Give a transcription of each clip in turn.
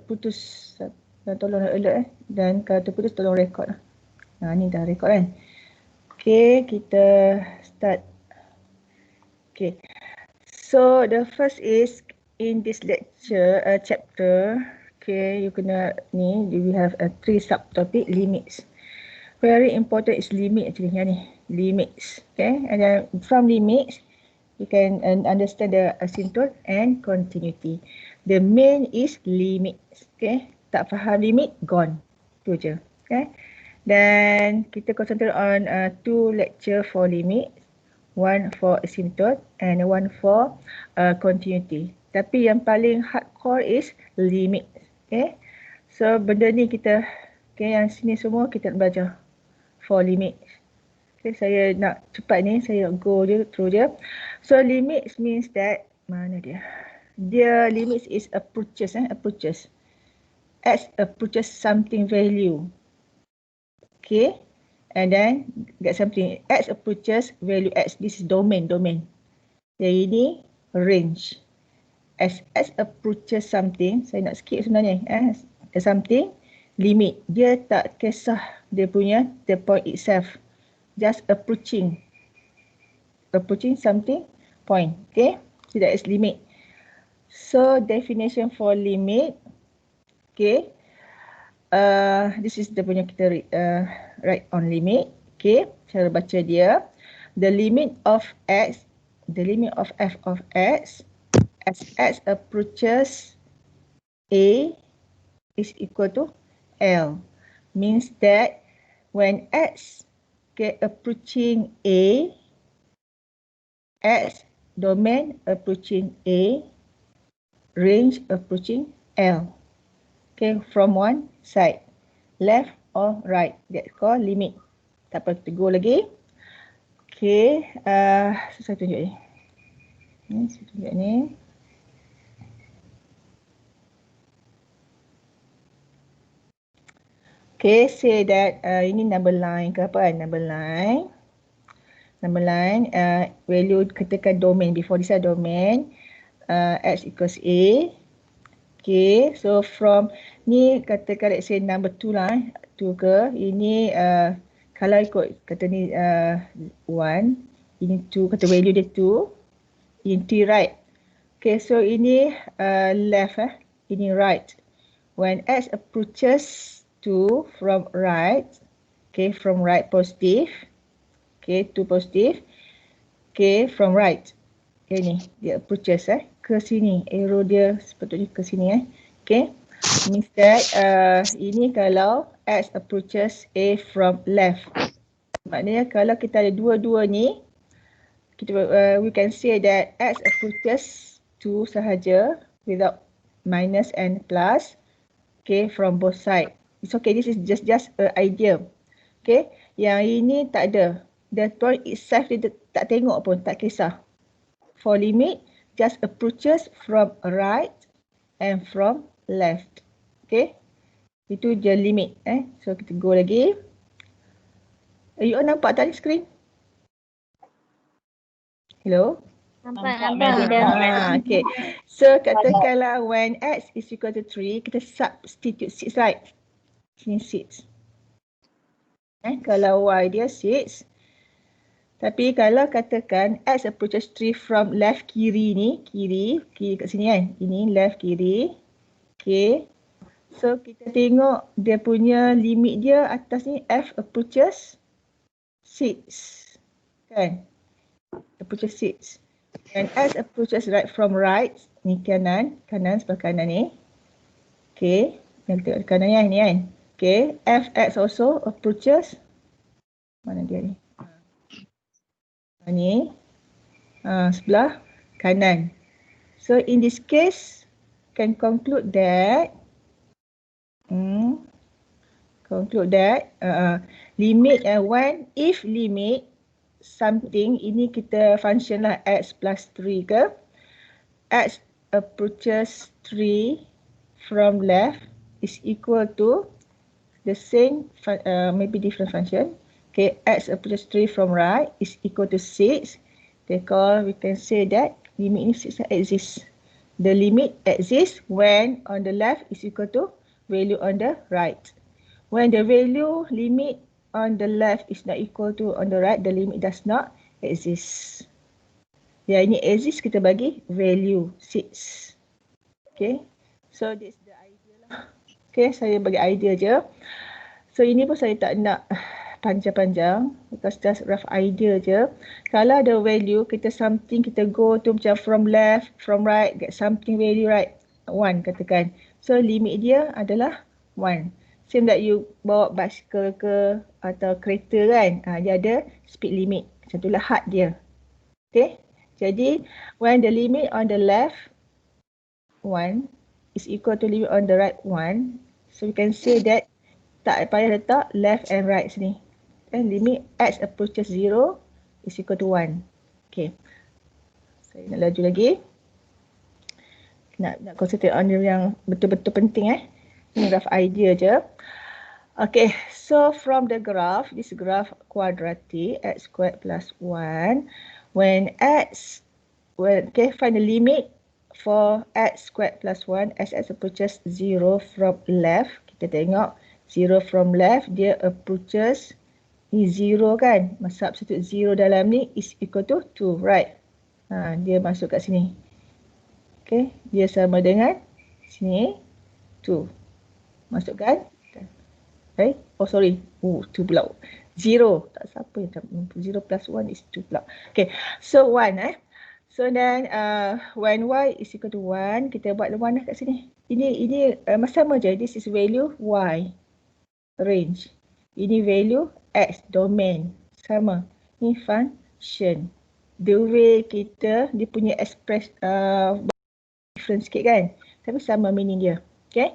putus, tolong alert dan kalau terputus tolong record. Ni dah record kan. Okay, kita start. Okay, so the first is in this lecture chapter. Okay, you kena ni we have a 3 subtopic limits. Very important is limit actually yang ni, limits. Okay, and then from limits you can understand the asymptote and continuity. The main is limits. Okay, tak faham limit, gone. Tu je. Okay, dan kita concentrate on 2 lecture for limit, one for asymptote and one for continuity. Tapi yang paling hardcore is limit. Okay, so benda ni kita, okay, yang sini semua kita nak belajar for limit. Okay, saya nak cepat ni, saya go je, through je. So limits means that, mana dia? Dia limits is approaches, approaches. X approaches something value. Okay, and then get something, X approaches value X. This is domain. Yang ini range. As X approaches something, saya nak skip sebenarnya. Something, limit. Dia tak kisah dia punya the point itself. Just approaching something point. Okay, so that is limit. So definition for limit. Okay, this is the punya kita write on limit. Okay, cara baca dia. The limit of X, the limit of f of X as X approaches A is equal to L. Means that when X approaching A, X domain approaching A, range approaching L. Okay, from one side, left or right. That's called limit. Tak apa, kita go lagi. Okay, saya tunjuk ni. Saya tunjuk ni. Okay, say that ini number line ke apa kan? Number line, value ketikkan domain. Before this domain, X equals A. Okay, so from ni katakan let's say number 2 lah. 2 ke. Ini kalau ikut kata ni 1. Ini 2, kata value dia 2. Ini 3 right. Okay, so ini left ini right. When X approaches 2 from right, okay, from right positive, okay, 2 positive, okay, from right, okay, ni dia approaches ke sini, arrow dia sepatutnya ke sini okay, means that ini kalau X approaches A from left, maknanya kalau kita ada dua-dua ni, kita we can say that X approaches 2 sahaja without minus and plus, okay, from both side. It's okay, this is just an idea. Okay, yang ini tak ada. The point itself dia tak tengok pun, tak kisah. For limit, just approaches from right and from left. Okay, itu je limit. So kita go lagi. You all nampak tak ni screen? Hello? Nampak. Okay, so katakanlah when X is equal to 3, kita substitute 6 right? Sini 6. Kalau Y dia 6. Tapi kalau katakan X approaches 3 from left kiri ni, kiri kat sini kan. Ini left kiri. Okay. So kita tengok dia punya limit dia atas ni F approaches 6. Kan? Approaches 6. And X approaches right from right. Ni kanan sebelah kanan ni. Okay. Yang tengok kanan ni kan. Okay, Fx also approaches, mana dia ni? Ni, sebelah kanan. So in this case, can conclude that, limit when if limit something, ini kita function lah X plus 3 ke, X approaches 3 from left is equal to the same, maybe different function. Okay, X approaches 3 from right is equal to 6. Because we can say that limit ni 6 exists. The limit exists when on the left is equal to value on the right. When the value limit on the left is not equal to on the right, the limit does not exist. Ya, ini exist kita bagi value 6. Okay, so this the idea lah. Okay, saya bagi idea je. So ini pun saya tak nak panjang-panjang because just rough idea je. Kalau ada value, kita something, kita go to macam from left, from right, get something value right, 1 katakan. So limit dia adalah 1. Same that you bawa basikal ke atau kereta kan, dia ada speed limit. Macam itulah had dia. Okay, jadi when the limit on the left 1 is equal to limit on the right 1, so we can say that tak payah letak left and right sini. And limit x approaches 0 is equal to 1. Okay. Saya nak laju lagi. Nak concentrate on yang betul-betul penting Ini rough idea je. Okay, so from the graph, this graph quadratic, x squared plus 1. When find the limit for x squared plus 1 as x approaches 0 from left. Kita tengok 0 from left, dia approaches ni 0 kan. Substitute 0 dalam ni is equal to 2, right? Dia masuk kat sini. Okay, dia sama dengan sini 2. Masukkan. Okay. Oh sorry, 2 pula. 0. Tak siapa yang tak 0 plus 1 is 2 pula. Okay, so 1 So then when y is equal to 1, kita buat 1 kat sini. Ini sama je. This is value y, range. Ini value x, domain. Sama. Ini function. The way dia punya express different sikit kan. Tapi sama meaning dia. Okay.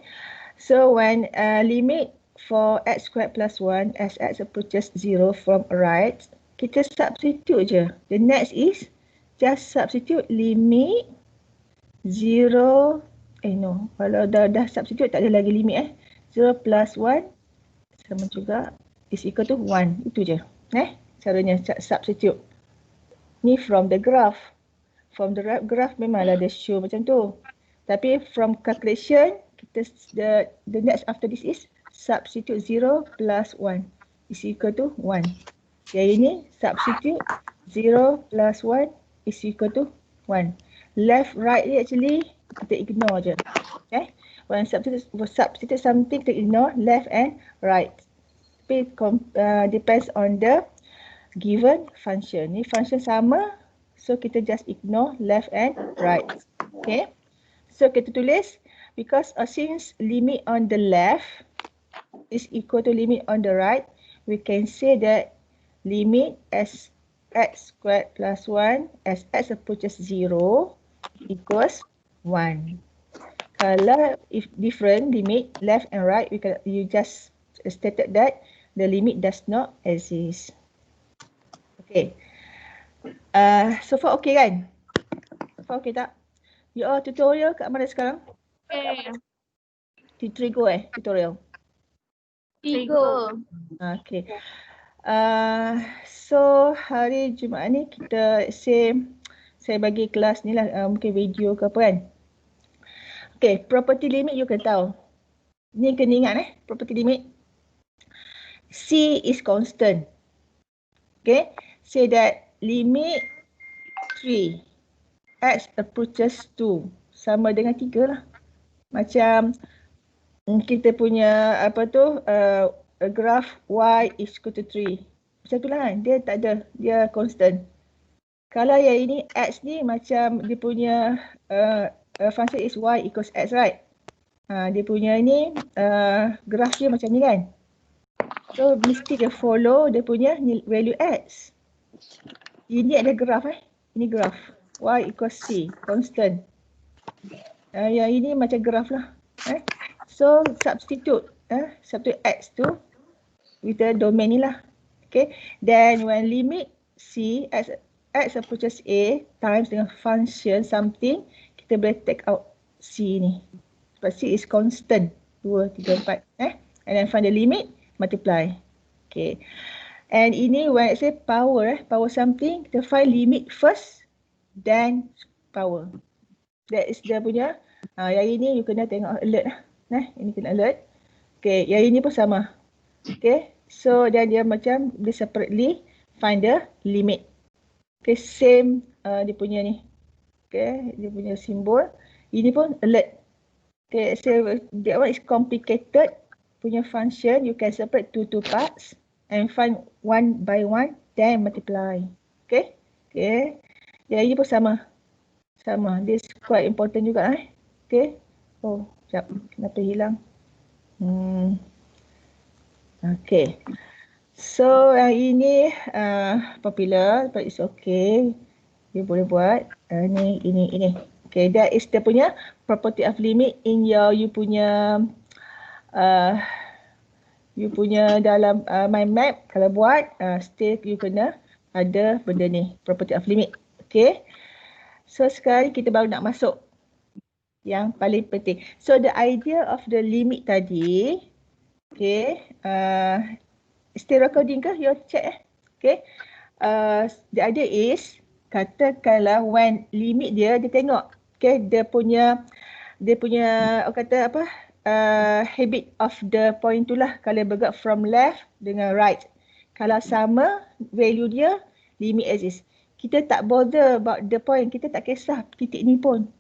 So when limit for x squared plus 1 as x approaches 0 from right, kita substitute je. The next is just substitute limit 0. Kalau dah substitute tak ada lagi limit 0 plus 1 sama juga is equal to 1. Itu je. Caranya substitute. Ni from the graph. From the graph memanglah dia show macam tu. Tapi from calculation, kita the next after this is substitute 0 plus 1 is equal to 1. Yang ini substitute 0 plus 1 is equal to 1. Left, right ni actually kita ignore je. Okay? When substitute something, kita ignore left and right. Tapi depends on the given function. Ni function sama, so kita just ignore left and right. Okay? So kita tulis, because since limit on the left is equal to limit on the right, we can say that limit as x squared plus 1 as x approaches 0 equals 1. Kalau if different limit left and right, you just stated that the limit does not exist. Okay. So far okay kan? So far okay tak? Your tutorial kat mana sekarang? Trigo tutorial? Trigo. Okay. So hari Jumaat ni kita saya bagi kelas ni lah, mungkin video ke apa kan. Okay, property limit you kena tahu. Ni kena ingat property limit. C is constant. Okay, say that limit 3 x approaches 2 sama dengan 3 lah. Macam kita punya graph y is equal to 3. Macam tu lah kan, dia tak ada, dia constant. Kalau yang ini x ni macam dia punya function is y equals x, right? Dia punya ni graph dia macam ni kan. So mesti dia follow dia punya value x. Ini ada graph Ini graph. Y equals c, constant. Yang ini macam graph lah. So substitute x tu with the domain ni lah. Okay. Then when limit c x approaches a times dengan function something, kita boleh take out c ni. Sebab c is constant. 2, 3, 4. And then find the limit, multiply. Okay. And ini when I say power, power something, kita find limit first, then power. That is dia punya. Yang ini you kena tengok alert lah. Ini kena alert. Okay, yang ini pun sama. Okay, so dia macam dia separately find the limit. Okay, same dia punya ni. Okay, dia punya simbol. Ini pun alert. Okay, so that one is complicated punya function. You can separate two parts and find one by one, then multiply. Okay, okay. Yang ini pun sama. Sama. This quite important juga Okay. Oh, sekejap. Kenapa hilang? Okay. So yang ini popular but it's okay. You boleh buat. Ini. Okay, that is dia punya property of limit in you punya dalam mind map. Kalau buat still you kena ada benda ni, property of limit. Okay. So sekarang kita baru nak masuk yang paling penting. So the idea of the limit tadi, okay, still recording ke? You check Okay. The idea is, katakanlah when limit dia tengok, okay, dia punya orang kata apa, habit of the point tu lah, kalau bergerak from left dengan right. Kalau sama value dia, limit exist. Kita tak bother about the point, kita tak kisah titik ni pun.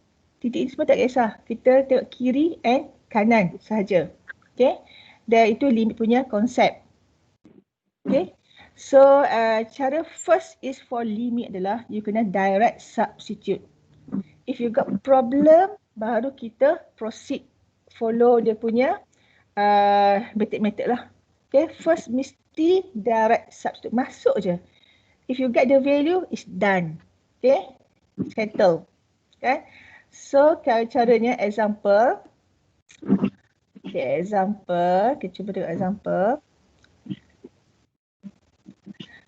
Titik ni semua tak kisah. Kita tengok kiri and kanan sahaja. Okay. Dan itu limit punya konsep. Okay. So cara first is for limit adalah you kena direct substitute. If you got problem, baru kita proceed follow dia punya method lah. Okay. First mesti direct substitute. Masuk je. If you get the value, it's done. Okay. Settle. Okay. So caranya example. Okay, example. Kita cuba tengok example.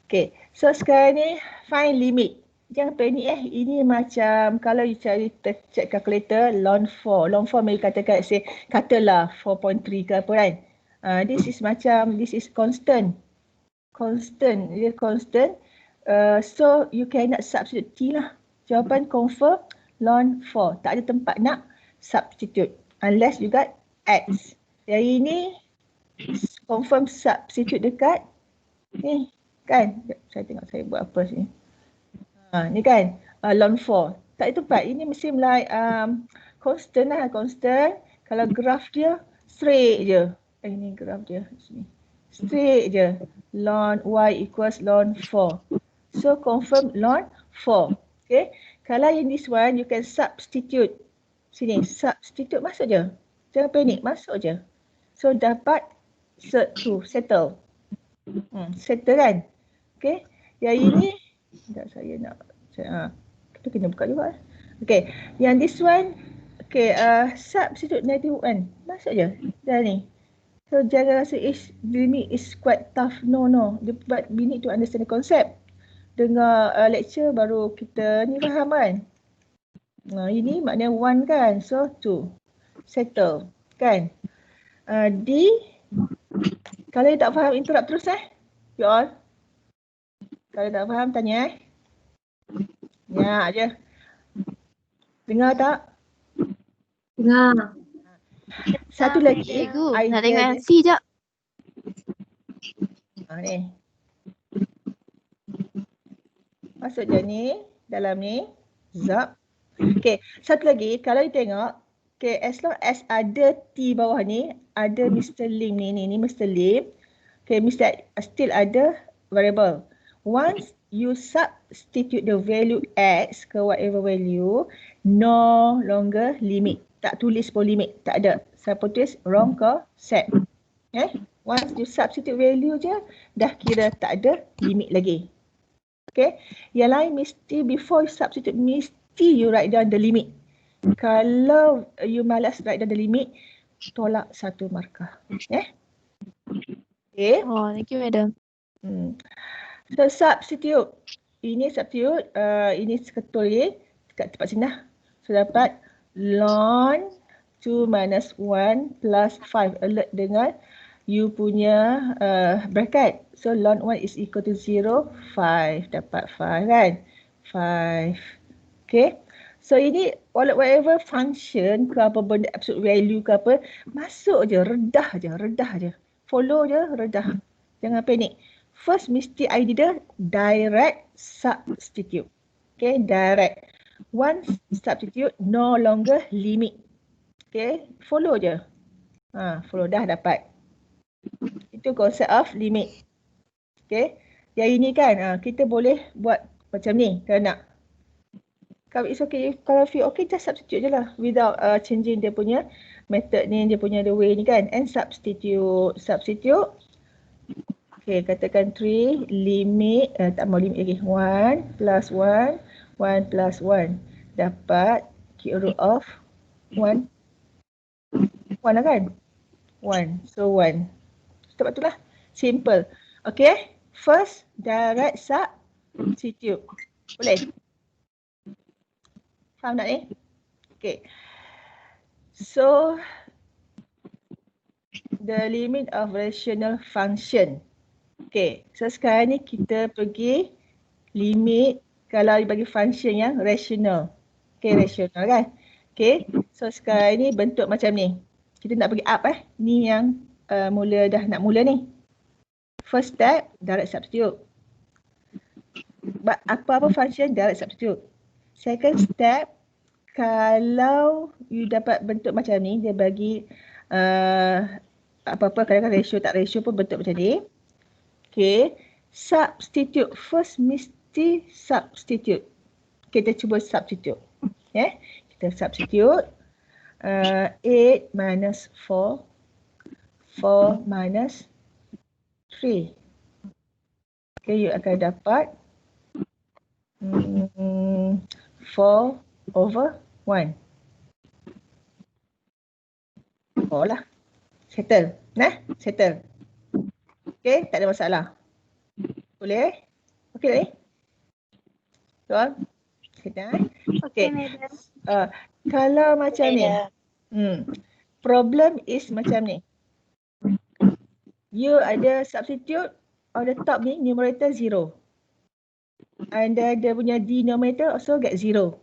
Okay, so sekarang ni find limit. Jangan panik Ini macam kalau you cari check calculator ln 4. Ln 4 mereka katakan katalah 4.3 ke apa kan. This is constant. Dia constant. So you cannot substitute T lah. Jawapan confirm ln 4. Tak ada tempat nak substitute. Unless you got X. Yang ini confirm substitute dekat ni kan. Saya tengok saya buat apa sini. Ni kan ln 4. Tak ada tempat. Ini mesti like constant lah. Constant. Kalau graf dia straight je. Ini graf dia sini. Straight je. Ln y equals ln 4. So confirm ln 4. Okay. Kalau yang this one you can substitute. Sini substitute masuk je. Jangan panik, masuk je. So dapat settle. Settle kan? Okay. Yang ini tak saya nak kita kena buka juga. Okay. Yang this one okay, substitute -1. Masuk je. Dah ni. So jangan rasa limit is quite tough. No. But we need to understand the concept. Dengar lecture baru kita ni faham kan. Ini maknanya 1 kan. So 2. Settle. Kan. D. Kalau you tak faham interrupt terus you all. Kalau tak faham tanya Ya je. Dengar tak? Dengar. Satu lagi. Cikgu, nak tengok yang C jap. Ni. Masuk je ni. Dalam ni. Zap. Okay. Satu lagi. Kalau you tengok. Okay. As long as ada T bawah ni. Ada Mr. Lim ni. Ni Mr. Lim. Okay. Still ada variable. Once you substitute the value X ke whatever value. No longer limit. Tak tulis pun limit. Tak ada. Saya tulis wrong ke set. Once you substitute value je. Dah kira tak ada limit lagi. Okay. Yang lain mesti before you substitute mesti you write down the limit. Kalau you malas write down the limit, tolak 1 markah. Okay. Oh, thank you madam. So substitute. Ini substitute. Ini ketul kat tempat sini lah. So dapat ln 2 minus 1 plus 5. Alert dengan you punya bracket. So ln 1 is equal to 0, 5. Dapat 5 kan? 5. Okay. So ini whatever function ke apa benda absolute value ke apa, masuk je, redah je. Follow je, redah. Jangan panik. First mesti ID dia direct substitute. Okay, direct. Once substitute, no longer limit. Okay, follow je. Follow dah dapat. Itu konsep of limit. Okay, yang ini kan kita boleh buat macam ni kalau nak. Kalau it's okay, kalau feel okay, just substitute je lah without changing dia punya method ni, dia punya the way ni kan. And substitute. Okay, katakan 3 limit, tak mau limit lagi. 1 plus 1, 1 plus 1. Dapat cube root of 1. 1 lah kan? 1. So 1. Sebab itulah. Simple. Okay. First, direct substitute. Boleh? Faham tak ni? Okay. So, the limit of rational function. Okay. So, sekarang ni kita pergi limit kalau bagi function yang rational. Okay, rational kan? Okay. So, sekarang ni bentuk macam ni. Kita nak pergi up Ni yang dah nak mula ni. First step, direct substitute. Apa-apa function, direct substitute. Second step, kalau you dapat bentuk macam ni, dia bagi apa-apa, kadang-kadang ratio tak ratio pun bentuk macam ni. Okay, substitute. First mesti substitute. Kita cuba substitute. Okay, kita substitute. 8 minus 4. 4 minus 3. Okay, you akan dapat 4 over 1. Oh lah. Settle. Settle. Okay, tak ada masalah. Boleh? Okay tak ni? Betul? Okay. Kalau macam ni. Problem is macam ni. You ada substitute on the top ni, numerator 0. And dia punya denominator also get 0.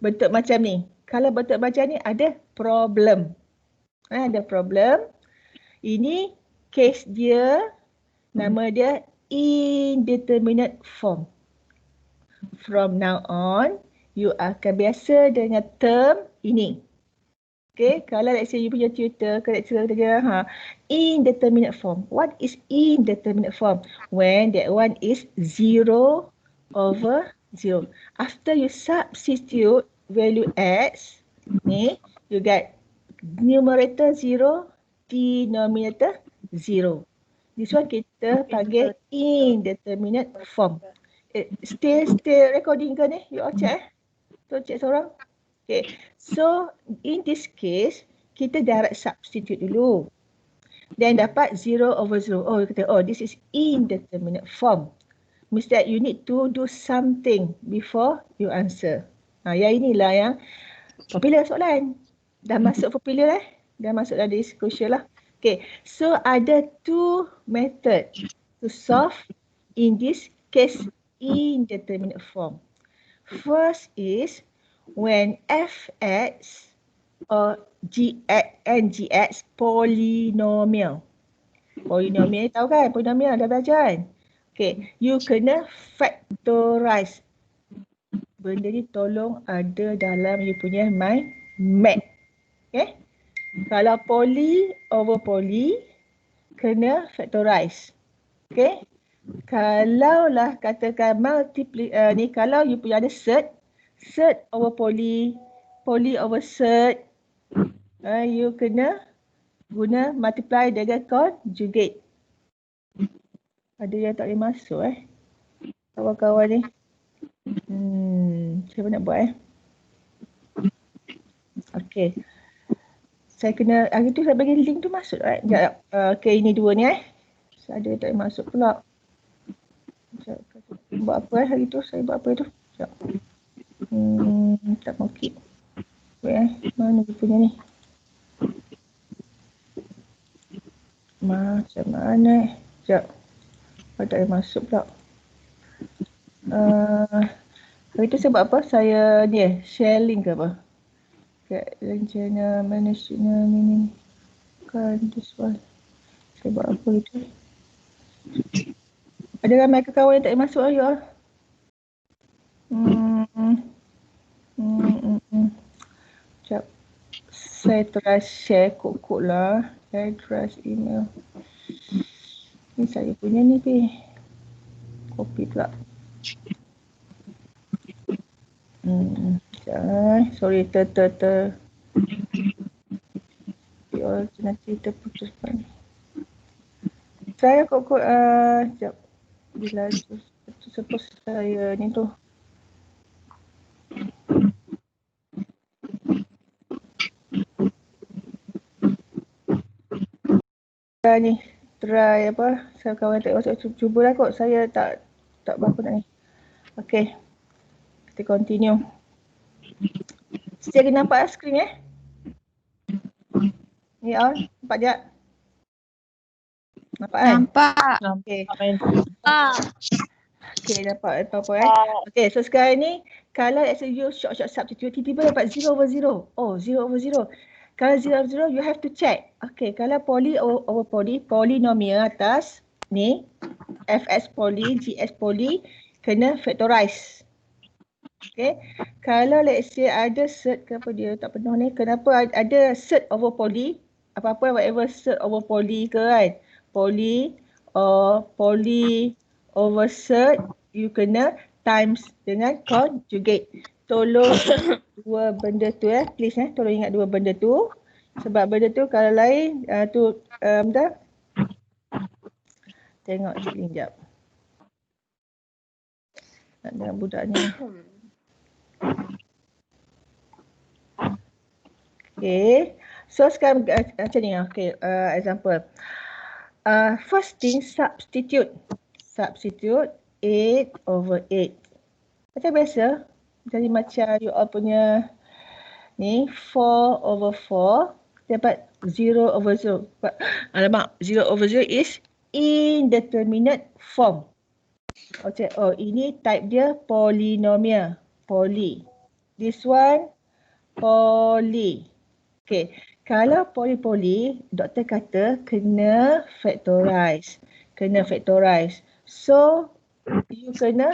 Bentuk macam ni. Kalau bentuk macam ni ada problem. Ada problem. Ini case dia, nama dia indeterminate form. From now on, you akan biasa dengan term ini. Okay, kalau let's say you punya tutor ke lecturer dia indeterminate form. What is indeterminate form? When that one is 0 over 0. After you substitute value x, ni you get numerator 0, denominator 0. This one kita panggil indeterminate form. Still recording ke ni? You all check So check seorang. Okay. So in this case, kita direct substitute dulu. Then dapat 0 over 0. Oh, kita this is indeterminate form. Means that you need to do something before you answer. Yang inilah yang popular soalan. Dah masuk popular Dah masuk dalam discussion lah. Okay. So ada 2 method to solve in this case indeterminate form. First is when fx or gx and gx polynomial. Polynomial tahu kan? Polynomial dah belajar kan? Okay, you kena factorize. Benda ni tolong ada dalam you punya mind map. Okay? Kalau poly over poly, kena factorize. Okay? Kalau lah katakan ni kalau you punya ada set over poly, poly over set, you kena guna multiply dengan conjugate. Ada yang tak boleh masuk kawan-kawan ni. Siapa nak buat Okay. Saya kena, hari tu saya bagi link tu masuk Sekejap. Okay, ini 2 ni Ada yang tak boleh masuk pula. Buat apa hari tu? Saya buat apa tu? Sekejap. Tak mau keep. Mana dia punya ni? Macam mana Sekejap. Tak boleh masuk pula. Itu sebab apa? Saya ni share link ke apa? Kat rencana management ini. Kan this one. Saya buat apa itu? Ada ramai kawan yang tak boleh masuk ayo. Sekejap. Saya try share kod-kod lah. Address email. Ni saya punya ni Pi. Copy pula. Sorry nanti terputus kan. Saya kod-kod sekejap. Bila tu suppose saya ni tu. Ni try apa? Saya kawan tak masuk, cubalah kot. Saya tak berapa nak ni. Okay. Kita continue. Still nampak skrin Ni on, nampak je? Nampak kan? Nampak. Okay. Okay, dapat apa-apa Okay, so sekarang ni kalau let's say you short substitute, tiba-tiba dapat 0/0. Oh, 0/0. Kalau 0/0, you have to check. Okay, kalau poly over poly, polinomial atas ni, fx poly, gs poly, kena factorize. Okay, kalau let's say ada cert ke apa dia tak penuh ni, kenapa ada cert over poly, apa-apa whatever cert over poly ke kan, poly or poly over cert, you kena times dengan conjugate. Tolong dua benda tu please tolong ingat dua benda tu. Sebab benda tu kalau lain tu dah tengok sekejap jap. Nak dengan budak ni. Okay. So sekarang macam ni. Okay. Example. First thing substitute. Substitute 8/8. Macam biasa. Jadi macam you all punya ni 4/4. Dapat 0/0. Alamak. 0/0 is indeterminate form. Okay. Oh, ini type dia polinomial. Poly. This one poly. Okay, kalau poly-poly, doktor kata kena factorize. So, you kena